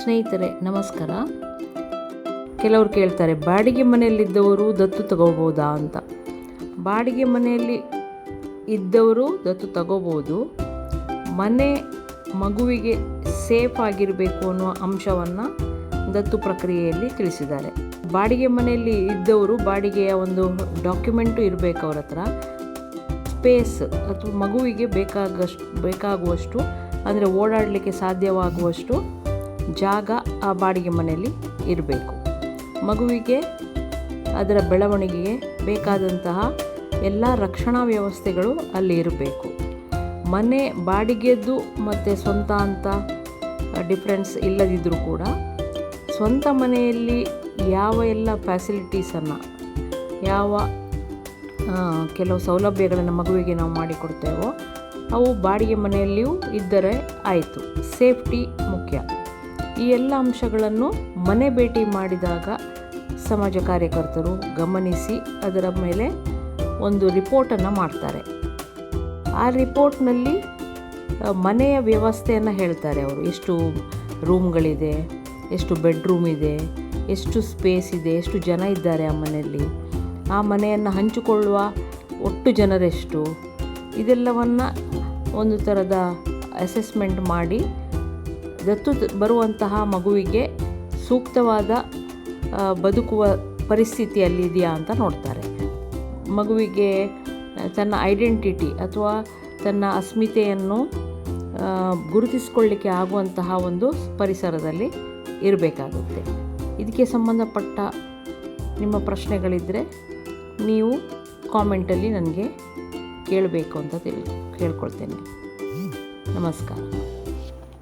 ಸ್ನೇಹಿತರೆ ನಮಸ್ಕಾರ. ಕೆಲವರು ಕೇಳ್ತಾರೆ ಬಾಡಿಗೆ ಮನೆಯಲ್ಲಿದ್ದವರು ದತ್ತು ತಗೋಬೋದಾ ಅಂತ. ಬಾಡಿಗೆ ಮನೆಯಲ್ಲಿ ಇದ್ದವರು ದತ್ತು ತಗೋಬೋದು. ಮನೆ ಮಗುವಿಗೆ ಸೇಫ್ ಆಗಿರಬೇಕು ಅನ್ನುವ ಅಂಶವನ್ನು ದತ್ತು ಪ್ರಕ್ರಿಯೆಯಲ್ಲಿ ತಿಳಿಸಿದ್ದಾರೆ. ಬಾಡಿಗೆ ಮನೆಯಲ್ಲಿ ಇದ್ದವರು ಬಾಡಿಗೆಯ ಒಂದು ಡಾಕ್ಯುಮೆಂಟು ಇರಬೇಕು ಅವ್ರ ಹತ್ರ. ಸ್ಪೇಸ್ ಅಥವಾ ಮಗುವಿಗೆ ಬೇಕಾಗುವಷ್ಟು ಅಂದರೆ ಓಡಾಡಲಿಕ್ಕೆ ಸಾಧ್ಯವಾಗುವಷ್ಟು ಜಾಗ ಆ ಬಾಡಿಗೆ ಮನೆಯಲ್ಲಿ ಇರಬೇಕು. ಮಗುವಿಗೆ ಅದರ ಬೆಳವಣಿಗೆಗೆ ಬೇಕಾದಂತಹ ಎಲ್ಲ ರಕ್ಷಣಾ ವ್ಯವಸ್ಥೆಗಳು ಅಲ್ಲಿ ಇರಬೇಕು. ಮನೆ ಬಾಡಿಗೆದ್ದು ಮತ್ತು ಸ್ವಂತ ಅಂತ ಡಿಫ್ರೆನ್ಸ್ ಇಲ್ಲದಿದ್ದರೂ ಕೂಡ ಸ್ವಂತ ಮನೆಯಲ್ಲಿ ಯಾವ ಎಲ್ಲ ಫ್ಯಾಸಿಲಿಟೀಸನ್ನು ಕೆಲವು ಸೌಲಭ್ಯಗಳನ್ನು ಮಗುವಿಗೆ ನಾವು ಮಾಡಿಕೊಡ್ತೇವೋ ಅವು ಬಾಡಿಗೆ ಮನೆಯಲ್ಲಿಯೂ ಇದ್ದರೆ ಆಯಿತು. ಸೇಫ್ಟಿ ಮುಖ್ಯ. ಈ ಎಲ್ಲ ಅಂಶಗಳನ್ನು ಮನೆ ಭೇಟಿ ಮಾಡಿದಾಗ ಸಮಾಜ ಕಾರ್ಯಕರ್ತರು ಗಮನಿಸಿ ಅದರ ಮೇಲೆ ಒಂದು ರಿಪೋರ್ಟನ್ನು ಮಾಡ್ತಾರೆ. ಆ ರಿಪೋರ್ಟ್ನಲ್ಲಿ ಮನೆಯ ವ್ಯವಸ್ಥೆಯನ್ನು ಹೇಳ್ತಾರೆ ಅವರು. ಎಷ್ಟು ರೂಮ್ಗಳಿದೆ, ಎಷ್ಟು ಬೆಡ್ರೂಮ್ ಇದೆ, ಎಷ್ಟು ಸ್ಪೇಸ್ ಇದೆ, ಎಷ್ಟು ಜನ ಇದ್ದಾರೆ ಆ ಮನೆಯಲ್ಲಿ, ಆ ಮನೆಯನ್ನು ಹಂಚಿಕೊಳ್ಳುವ ಒಟ್ಟು ಜನರೆಷ್ಟು, ಇದೆಲ್ಲವನ್ನು ಒಂದು ಥರದ ಅಸೆಸ್ಮೆಂಟ್ ಮಾಡಿ ದತ್ತು ಬರುವಂತಹ ಮಗುವಿಗೆ ಸೂಕ್ತವಾದ ಬದುಕುವ ಪರಿಸ್ಥಿತಿಯಲ್ಲಿದೆಯಾ ಅಂತ ನೋಡ್ತಾರೆ. ಮಗುವಿಗೆ ತನ್ನ ಐಡೆಂಟಿಟಿ ಅಥವಾ ತನ್ನ ಅಸ್ಮಿತೆಯನ್ನು ಗುರುತಿಸಿಕೊಳ್ಳಿಕ್ಕೆ ಆಗುವಂತಹ ಒಂದು ಪರಿಸರದಲ್ಲಿ ಇರಬೇಕಾಗುತ್ತೆ. ಇದಕ್ಕೆ ಸಂಬಂಧಪಟ್ಟ ನಿಮ್ಮ ಪ್ರಶ್ನೆಗಳಿದ್ದರೆ ನೀವು ಕಾಮೆಂಟಲ್ಲಿ ನನಗೆ ಕೇಳಬೇಕು ಅಂತ ಕೇಳ್ಕೊಳ್ತೇನೆ. ನಮಸ್ಕಾರ.